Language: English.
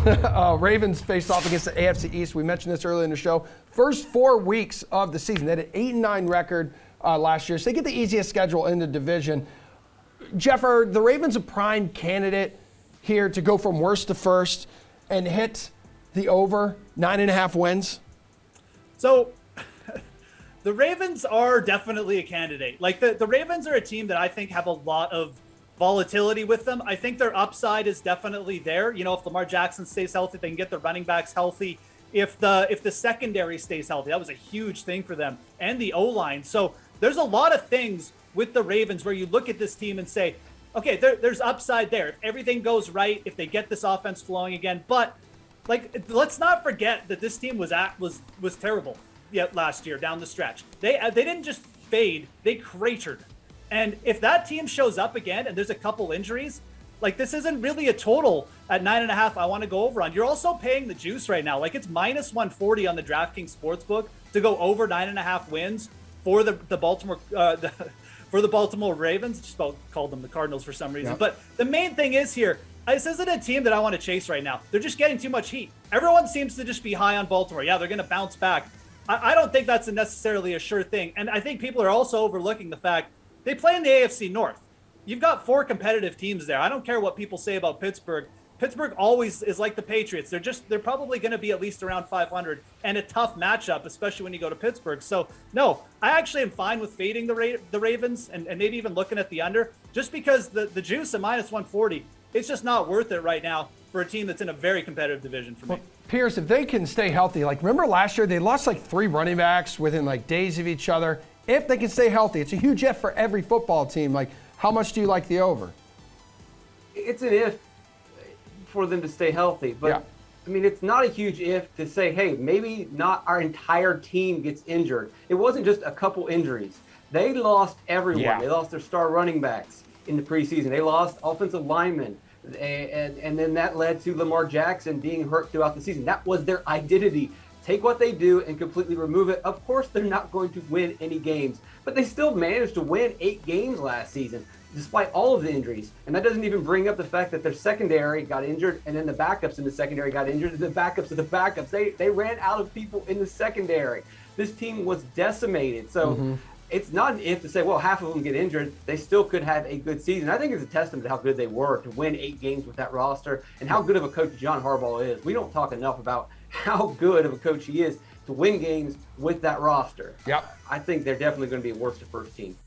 Ravens face off against the AFC East. We mentioned this earlier in the show. First 4 weeks of the season, they had an 8-9 record last year, so they get the easiest schedule in the division. Geoff, are the Ravens a prime candidate here to go from worst to first and hit the over 9.5 wins? So the Ravens are definitely a candidate. Like the Ravens are a team that I think have a lot of volatility with them. I think their upside is definitely there. You know, if Lamar Jackson stays healthy, they can get their running backs healthy. If the secondary stays healthy, that was a huge thing for them, and the O-line. So there's a lot of things with the Ravens where you look at this team and say, okay, there's upside there. If everything goes right, if they get this offense flowing again. But like, let's not forget that this team was terrible last year down the stretch. They didn't just fade, they cratered. And if that team shows up again and there's a couple injuries, like, this isn't really a total at 9.5 I want to go over on. You're also paying the juice right now. Like, it's minus 140 on the DraftKings Sportsbook to go over 9.5 wins for the Baltimore for the Baltimore Ravens. Just called them the Cardinals for some reason. Yep. But the main thing is here, this isn't a team that I want to chase right now. They're just getting too much heat. Everyone seems to just be high on Baltimore. Yeah, they're going to bounce back. I don't think that's necessarily a sure thing. And I think people are also overlooking the fact they play in the AFC North. You've got 4 competitive teams there. I don't care what people say about Pittsburgh. Pittsburgh always is like the Patriots. They're probably going to be at least around 500 and a tough matchup, especially when you go to Pittsburgh. So no, I actually am fine with fading the Ravens and maybe even looking at the under, just because the juice at minus 140, it's just not worth it right now for a team that's in a very competitive division for me. Pearce, if they can stay healthy, like, remember last year they lost like 3 running backs within like days of each other. If they can stay healthy, it's a huge if for every football team. Like, how much do you like the over? It's an if for them to stay healthy, but yeah. I mean, it's not a huge if to say, hey, maybe not our entire team gets injured. It wasn't just a couple injuries. They lost everyone. Yeah. They lost their star running backs in the preseason. They lost offensive linemen. And then that led to Lamar Jackson being hurt throughout the season. That was their identity. Take what they do and completely remove it. Of course, they're not going to win any games, but they still managed to win 8 games last season, despite all of the injuries. And that doesn't even bring up the fact that their secondary got injured, and then the backups in the secondary got injured, and the backups of the backups. They ran out of people in the secondary. This team was decimated. So it's not an if to say, well, half of them get injured. They still could have a good season. I think it's a testament to how good they were to win 8 games with that roster and how good of a coach John Harbaugh is. We don't talk enough about how good of a coach he is to win games with that roster. Yep. I think they're definitely going to be a worst to first team.